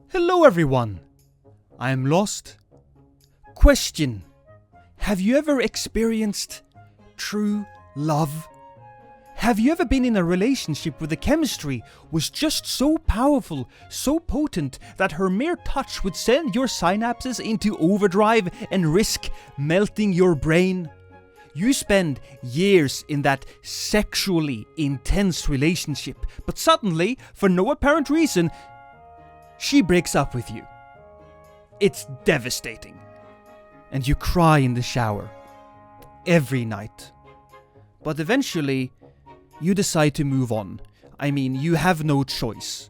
Hello everyone! I am lost. Question. Have you ever experienced true love? Have you ever been in a relationship where the chemistry was just so powerful, so potent, that her mere touch would send your synapses into overdrive and risk melting your brain? You spend years in that sexually intense relationship, but suddenly, for no apparent reason, she breaks up with you. It's devastating. And you cry in the shower. Every night. But eventually, you decide to move on. I mean, you have no choice.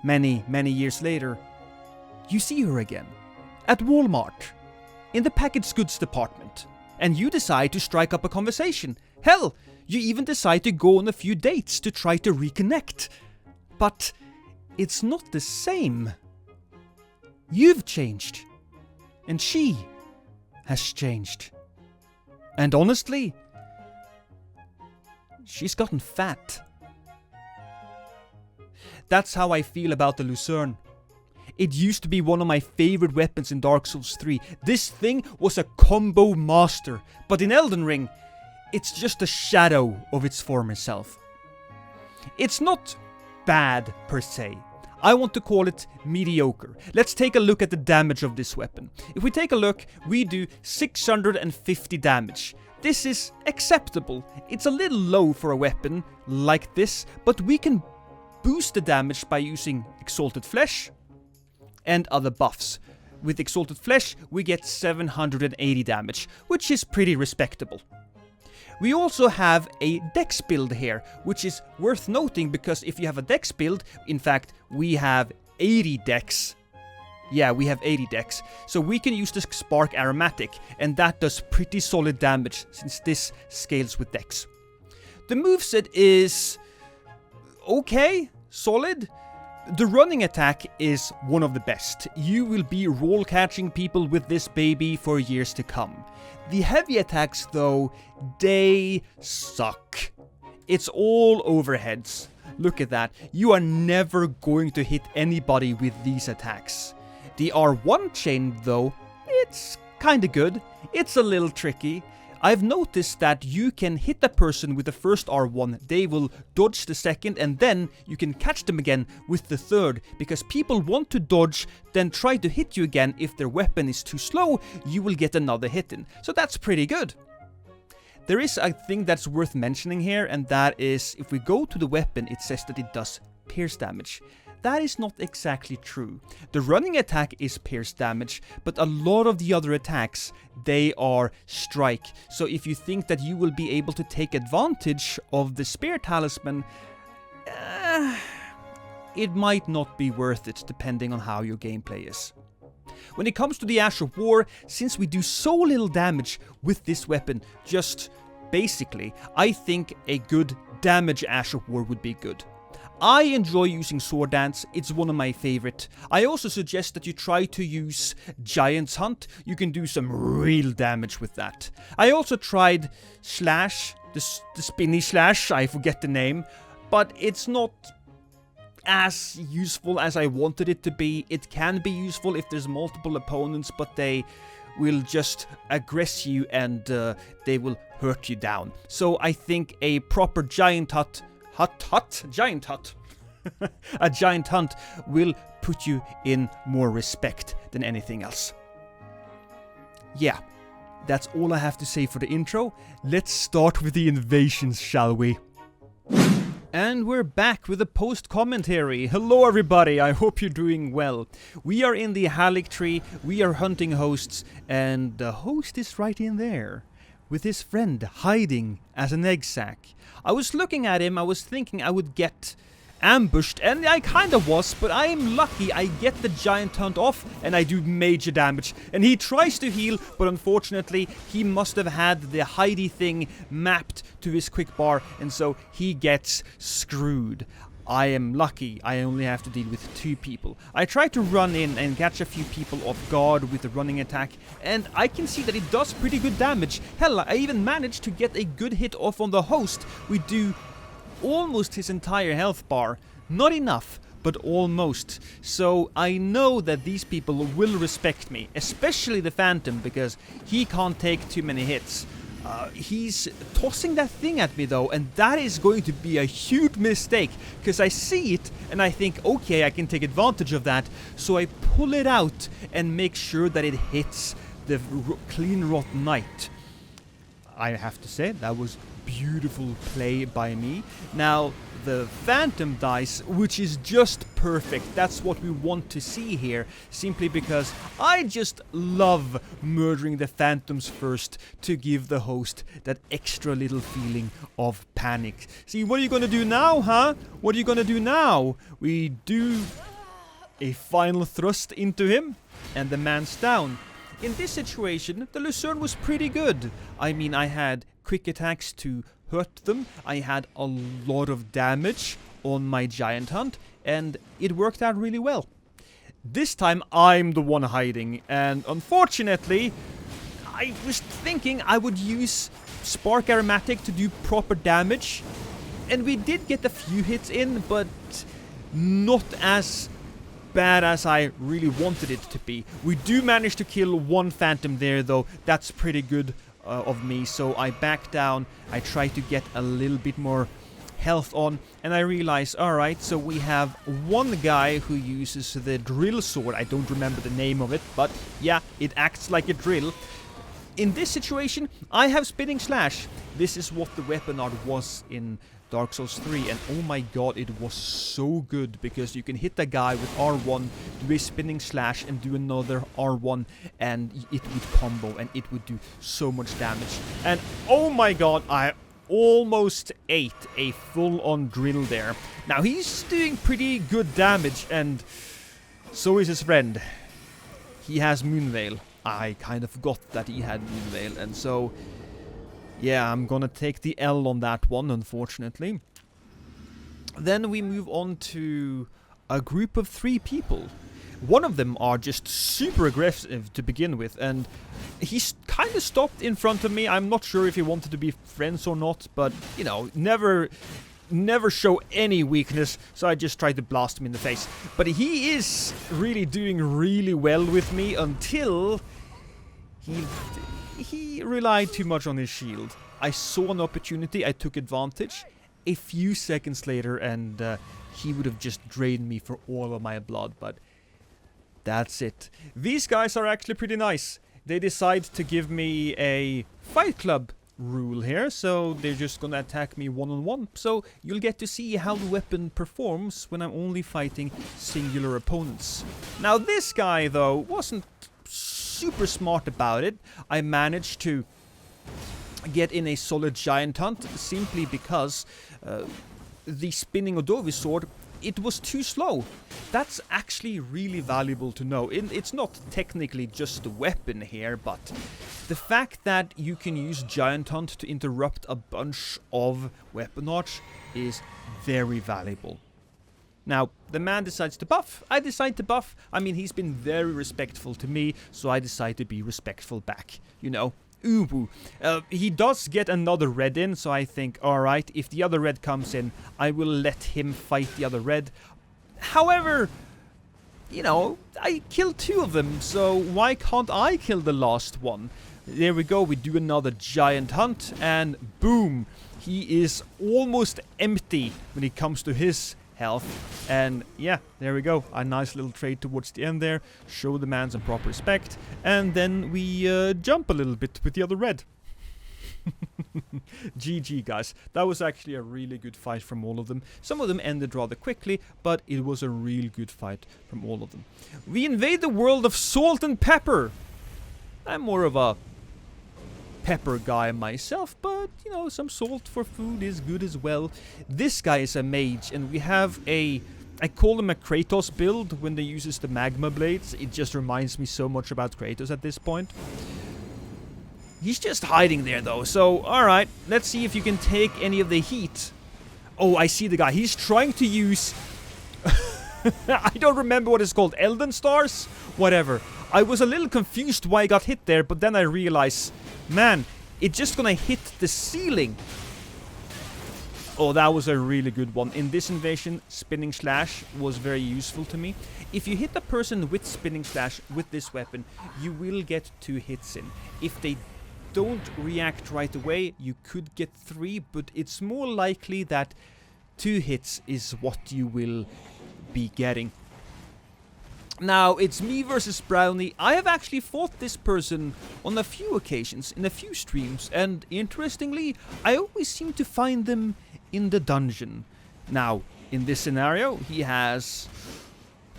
Many years later, you see her again. At Walmart. In the packaged goods department. And you decide to strike up a conversation. Hell, you even decide to go on a few dates to try to reconnect. But it's not the same. You've changed. And she has changed. And honestly, she's gotten fat. That's how I feel about the Lucerne. It used to be one of my favorite weapons in Dark Souls 3. This thing was a combo master. But in Elden Ring, it's just a shadow of its former self. It's not bad per se. I want to call it mediocre. Let's take a look at the damage of this weapon. If we take a look, we do 650 damage. This is acceptable. It's a little low for a weapon like this, but we can boost the damage by using Exalted Flesh and other buffs. With Exalted Flesh, we get 780 damage, which is pretty respectable. We also have a dex build here, which is worth noting because if you have a dex build, in fact, we have 80 dex. Yeah, we have 80 dex. So we can use the Spark Aromatic, and that does pretty solid damage since this scales with dex. The moveset is okay, solid. The running attack is one of the best. You will be roll catching people with this baby for years to come. The heavy attacks though, they suck. It's all overheads. Look at that. You are never going to hit anybody with these attacks. The R1 chain though, it's kinda good. It's a little tricky. I've noticed that you can hit a person with the first R1, they will dodge the second, and then you can catch them again with the third, because people want to dodge, then try to hit you again. If their weapon is too slow, you will get another hit in. So that's pretty good. There is a thing that's worth mentioning here, and that is, if we go to the weapon, it says that it does pierce damage. That is not exactly true. The running attack is pierce damage, but a lot of the other attacks, they are strike. So if you think that you will be able to take advantage of the Spear Talisman, it might not be worth it depending on how your gameplay is. When it comes to the Ash of War, since we do so little damage with this weapon, just basically, I think a good damage Ash of War would be good. I enjoy using Sword Dance, it's one of my favorite. I also suggest that you try to use Giant's Hunt, you can do some real damage with that. I also tried Slash, the spinny Slash, I forget the name, but it's not as useful as I wanted it to be. It can be useful if there's multiple opponents, but they will just aggress you and they will hurt you down. So I think a proper Giant Hunt, a Giant Hunt will put you in more respect than anything else. Yeah, that's all I have to say for the intro. Let's start with the invasions, shall we? And we're back with a post commentary. Hello everybody, I hope you're doing well. We are in the Haligtree, we are hunting hosts, and the host is right in there, with his friend hiding as an egg sack. I was looking at him, I was thinking I would get ambushed, and I kinda was, but I am lucky. I get the Giant Hunt off, and I do major damage. And he tries to heal, but unfortunately, he must have had the hidey thing mapped to his quick bar, and so he gets screwed. I am lucky, I only have to deal with 2 people. I try to run in and catch a few people off guard with the running attack, and I can see that it does pretty good damage. Hell, I even managed to get a good hit off on the host. We do almost his entire health bar. Not enough, but almost. So I know that these people will respect me, especially the Phantom, because he can't take too many hits. He's tossing that thing at me though, and that is going to be a huge mistake, because I see it and I think, okay, I can take advantage of that, so I pull it out and make sure that it hits the clean rot knight. I have to say, that was beautiful play by me. Now, the Phantom dice, which is just perfect. That's what we want to see here, simply because I just love murdering the Phantoms first to give the host that extra little feeling of panic. See, what are you gonna do now, huh? What are you gonna do now? We do a final thrust into him, and the man's down. In this situation, the Lucerne was pretty good. I mean, I had quick attacks to hurt them, I had a lot of damage on my giant hunt, and it worked out really well. This time I'm the one hiding, and unfortunately, I was thinking I would use Spark Aromatic to do proper damage, and we did get a few hits in, but not as bad as I really wanted it to be. We do manage to kill one Phantom there though. That's pretty good of me, so I back down. I try to get a little bit more health on, and I realize, alright, so we have one guy who uses the drill sword. I don't remember the name of it, but yeah, it acts like a drill. In this situation, I have Spinning Slash. This is what the weapon art was in Dark Souls 3, and oh my god, it was so good, because you can hit a guy with R1, do a Spinning Slash, and do another R1, and it would combo, and it would do so much damage. And oh my god, I almost ate a full-on drill there. Now, he's doing pretty good damage, and so is his friend. He has Moonveil. I kind of forgot that he had Moonveil, and so yeah, I'm gonna take the L on that one, unfortunately. Then we move on to a group of 3 people. One of them are just super aggressive to begin with, and he's kind of stopped in front of me. I'm not sure if he wanted to be friends or not, but, you know, never show any weakness, so I just tried to blast him in the face. But he is really doing really well with me until he relied too much on his shield. I saw an opportunity, I took advantage. A few seconds later, and he would have just drained me for all of my blood, but that's it. These guys are actually pretty nice. They decide to give me a Fight Club rule here, so they're just gonna attack me one-on-one. So you'll get to see how the weapon performs when I'm only fighting singular opponents. Now this guy, though, wasn't super smart about it. I managed to get in a solid giant hunt simply because the spinning Odovi sword, it was too slow. That's actually really valuable to know. It's not technically just a weapon here, but the fact that you can use giant hunt to interrupt a bunch of weapon arch is very valuable. Now, the man decides to buff. I decide to buff. I mean, he's been very respectful to me, so I decide to be respectful back. You know, Uwu. He does get another red in, so I think, alright, if the other red comes in, I will let him fight the other red. However, you know, I killed 2 of them, so why can't I kill the last one? There we go, we do another giant hunt, and boom! He is almost empty when it comes to his health, and yeah, there we go, a nice little trade towards the end there, show the man some proper respect, and then we jump a little bit with the other red. GG guys, that was actually a really good fight from all of them. Some of them ended rather quickly, but it was a real good fight from all of them. We invade the world of salt and pepper. I'm more of a pepper guy myself, but you know, some salt for food is good as well. This guy is a mage, and we have I call him a Kratos build when they uses the magma blades. It just reminds me so much about Kratos at this point. He's just hiding there though, so alright, let's see if you can take any of the heat. Oh, I see the guy. He's trying to use I don't remember what it's called, Elden Stars? Whatever. I was a little confused why I got hit there, but then I realized, man, it's just gonna hit the ceiling. Oh, that was a really good one. In this invasion, Spinning Slash was very useful to me. If you hit a person with Spinning Slash with this weapon, you will get 2 hits in. If they don't react right away, you could get 3, but it's more likely that 2 hits is what you will be getting. Now, it's me versus Brownie. I have actually fought this person on a few occasions, in a few streams, and interestingly, I always seem to find them in the dungeon. Now, in this scenario, he has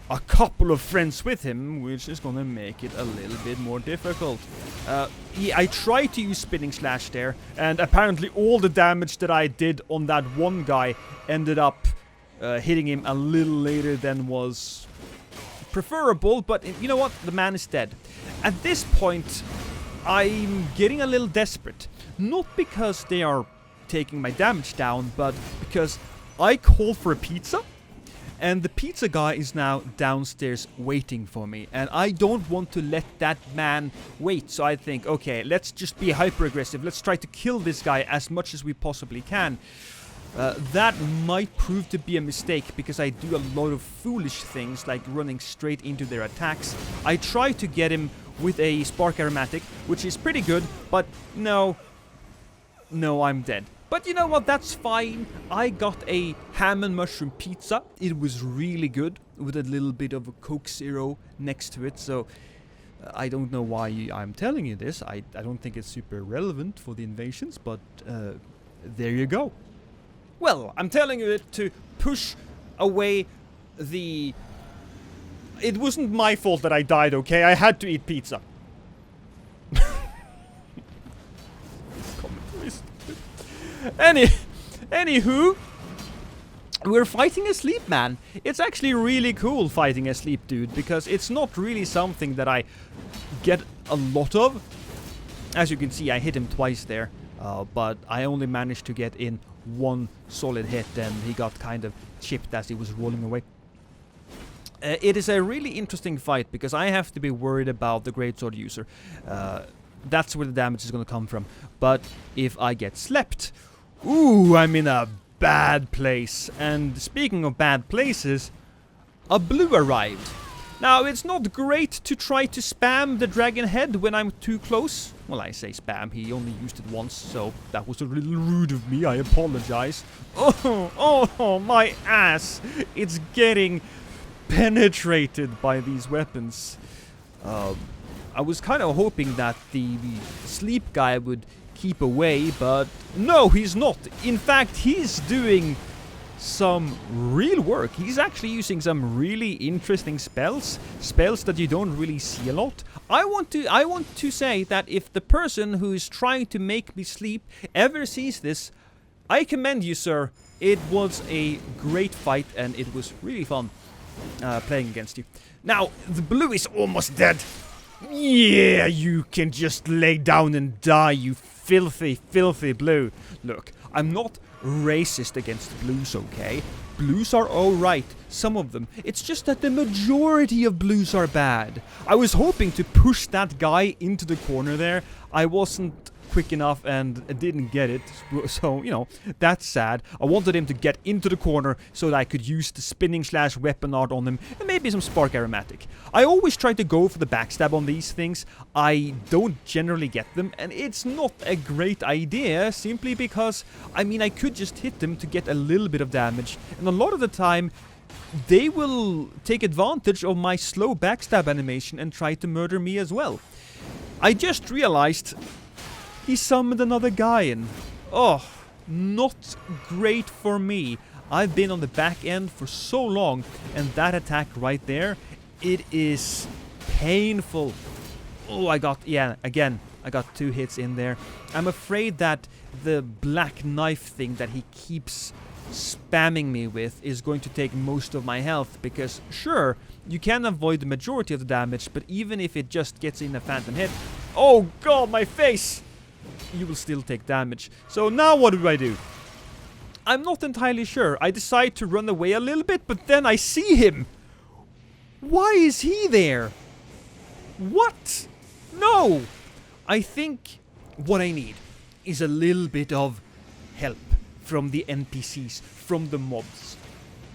a couple of friends with him, which is gonna make it a little bit more difficult. I tried to use Spinning Slash there, and apparently all the damage that I did on that one guy ended up hitting him a little later than was preferable, but you know what? The man is dead. At this point, I'm getting a little desperate. Not because they are taking my damage down, but because I called for a pizza, and the pizza guy is now downstairs waiting for me, and I don't want to let that man wait. So I think, okay, let's just be hyper aggressive. Let's try to kill this guy as much as we possibly can. That might prove to be a mistake, because I do a lot of foolish things, like running straight into their attacks. I try to get him with a Spark Aromatic, which is pretty good, but no, I'm dead. But you know what, that's fine. I got a ham and mushroom pizza. It was really good, with a little bit of a Coke Zero next to it, so I don't know why I'm telling you this. I don't think it's super relevant for the invasions, but there you go. Well, I'm telling you it to push away the... It wasn't my fault that I died, okay? I had to eat pizza. Anywho, we're fighting a sleep man. It's actually really cool fighting a sleep dude, because it's not really something that I get a lot of. As you can see, I hit him twice there, but I only managed to get in 1 solid hit, and he got kind of chipped as he was rolling away. It is a really interesting fight, because I have to be worried about the Greatsword user. That's where the damage is going to come from. But if I get slept, ooh, I'm in a bad place. And speaking of bad places, a blue arrived. Now, it's not great to try to spam the dragon head when I'm too close. Well, I say spam, he only used it once, so that was a little rude of me, I apologize. Oh, my ass! It's getting penetrated by these weapons. I was kind of hoping that the sleep guy would keep away, but no, he's not. In fact, he's doing some real work. He's actually using some really interesting spells that you don't really see a lot. I want to say that if the person who is trying to make me sleep ever sees this, I commend you, sir. It was a great fight, and it was really fun playing against you. Now, the blue is almost dead. Yeah, you can just lay down and die, you filthy, filthy blue. Look, I'm not racist against blues, okay? Blues are alright, some of them. It's just that the majority of blues are bad. I was hoping to push that guy into the corner there. I wasn't quick enough and didn't get it, so, you know, that's sad. I wanted him to get into the corner so that I could use the Spinning Slash weapon art on him, and maybe some Spark Aromatic. I always try to go for the backstab on these things. I don't generally get them, and it's not a great idea, simply because, I mean, I could just hit them to get a little bit of damage, and a lot of the time, they will take advantage of my slow backstab animation and try to murder me as well. I just realized he summoned another guy in. Oh, not great for me. I've been on the back end for so long, and that attack right there, it is painful. Oh, I got 2 hits in there. I'm afraid that the black knife thing that he keeps spamming me with is going to take most of my health, because sure, you can avoid the majority of the damage, but even if it just gets in a phantom hit, oh god, my face! You will still take damage. So now what do? I'm not entirely sure. I decide to run away a little bit, but then I see him. Why is he there? What? No! I think what I need is a little bit of help from the NPCs, from the mobs.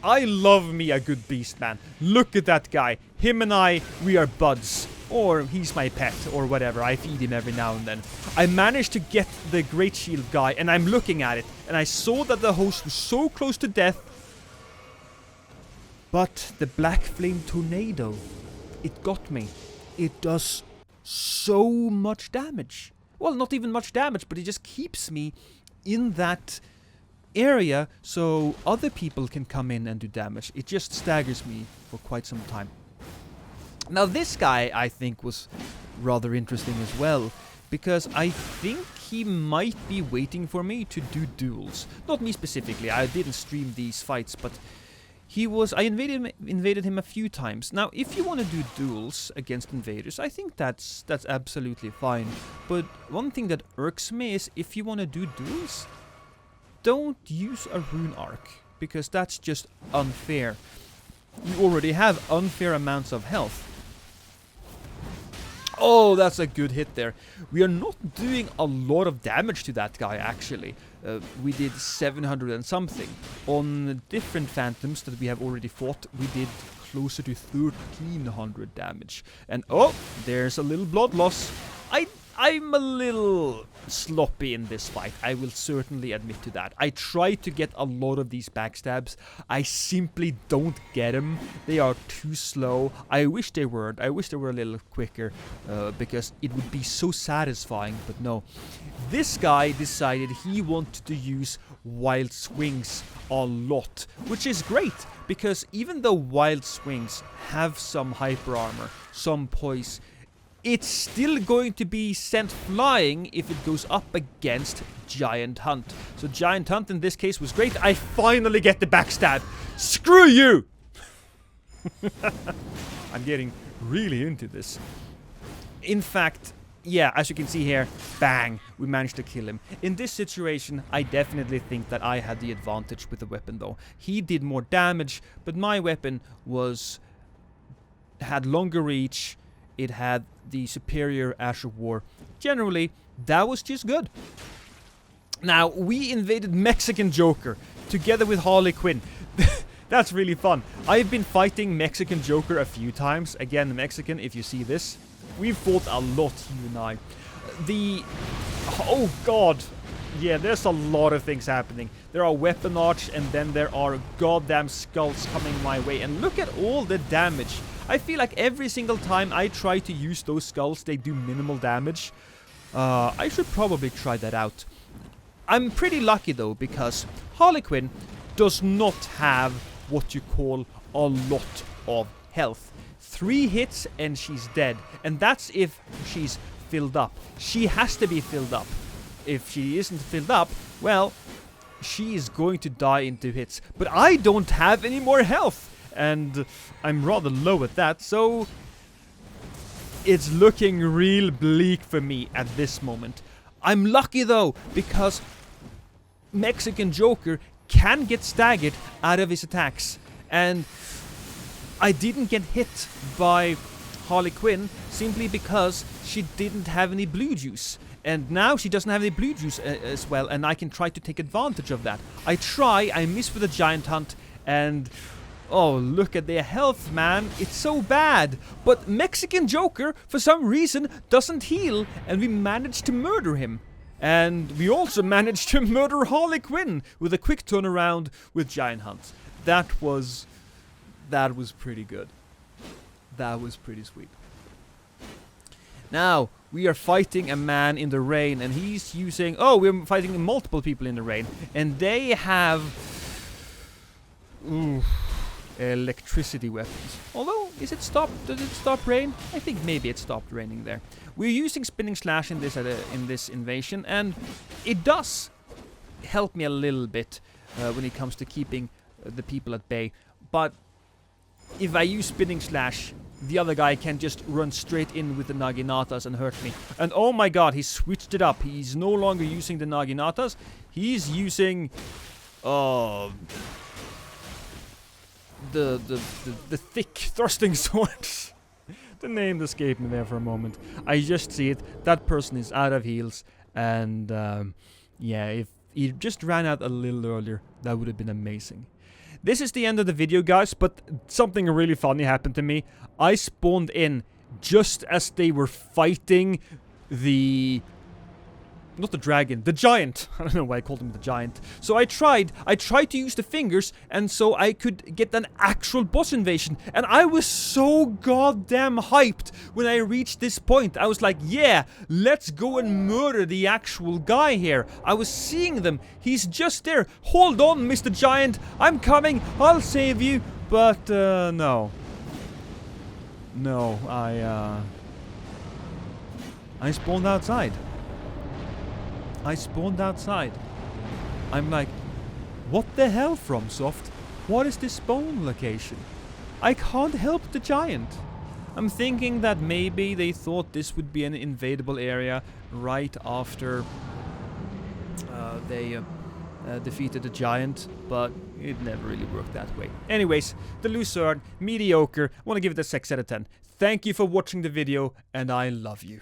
I love me a good beast, man. Look at that guy. Him and I, we are buds. Or he's my pet, or whatever. I feed him every now and then. I managed to get the Great Shield guy, and I'm looking at it, and I saw that the host was so close to death. But the Black Flame Tornado, it got me. It does so much damage. Well, not even much damage, but it just keeps me in that area so other people can come in and do damage. It just staggers me for quite some time. Now this guy, I think, was rather interesting as well, because I think he might be waiting for me to do duels. Not me specifically, I didn't stream these fights, but he was... I invaded him a few times. Now, if you want to do duels against invaders, I think that's absolutely fine. But one thing that irks me is if you want to do duels, don't use a rune arc, because that's just unfair. You already have unfair amounts of health. Oh, that's a good hit there. We are not doing a lot of damage to that guy, actually. We did 700 and something. On different phantoms that we have already fought, we did closer to 1300 damage. And oh, there's a little blood loss. I'm a little sloppy in this fight. I will certainly admit to that. I try to get a lot of these backstabs. I simply don't get them. They are too slow. I wish they weren't. I wish they were a little quicker, because it would be so satisfying, but no. This guy decided he wanted to use wild swings a lot, which is great, because even though wild swings have some hyper armor, some poise, it's still going to be sent flying if it goes up against Giant Hunt. So Giant Hunt in this case was great. I finally get the backstab. Screw you! I'm getting really into this. In fact, yeah, as you can see here, bang, we managed to kill him. In this situation, I definitely think that I had the advantage with the weapon though. He did more damage, but my weapon had longer reach. It had the superior Ash of War. Generally, that was just good. Now, we invaded Mexican Joker together with Harley Quinn. That's really fun. I've been fighting Mexican Joker a few times. Again, Mexican, if you see this. We've fought a lot, you and I. Oh god. Yeah, there's a lot of things happening. There are weapon arch, and then there are goddamn skulls coming my way. And look at all the damage. I feel like every single time I try to use those skulls, they do minimal damage. I should probably try that out. I'm pretty lucky though, because Harley Quinn does not have what you call a lot of health. 3 hits and she's dead. And that's if she's filled up. She has to be filled up. If she isn't filled up, well, she is going to die in 2 hits. But I don't have any more health. And I'm rather low at that, so it's looking real bleak for me at this moment. I'm lucky though, because Mexican Joker can get staggered out of his attacks. And I didn't get hit by Harley Quinn simply because she didn't have any blue juice. And now she doesn't have any blue juice as well, and I can try to take advantage of that. I miss with a Giant Hunt, and oh, look at their health, man. It's so bad. But Mexican Joker, for some reason, doesn't heal, and we managed to murder him. And we also managed to murder Harley Quinn with a quick turnaround with Giant Hunt. That was pretty good. That was pretty sweet. Now, we are fighting a man in the rain, and he's using... Oh, we're fighting multiple people in the rain. And they have... electricity weapons. Although, is it stopped? Does it stop rain? I think maybe it stopped raining there. We're using Spinning Slash in this invasion, and it does help me a little bit when it comes to keeping the people at bay. But if I use Spinning Slash, the other guy can just run straight in with the Naginatas and hurt me. And oh my god, he switched it up. He's no longer using the Naginatas. He's using... the thick thrusting swords. The name escaped me there for a moment. I just see it. That person is out of heals, and yeah, he just ran out a little earlier, that would have been amazing. This is the end of the video, guys, but something really funny happened to me. I spawned in just as they were fighting the... not the dragon, the giant. I don't know why I called him the giant. So I tried to use the fingers, and so I could get an actual boss invasion. And I was so goddamn hyped when I reached this point. I was like, yeah, let's go and murder the actual guy here. I was seeing them. He's just there. Hold on, Mr. Giant. I'm coming. I'll save you. But, no. No, I spawned outside. I spawned outside. I'm like, what the hell, FromSoft? What is this spawn location? I can't help the giant. I'm thinking that maybe they thought this would be an invadable area right after they defeated the giant, but it never really worked that way. Anyways, the Lucerne, mediocre. I want to give it a 6 out of 10. Thank you for watching the video, and I love you.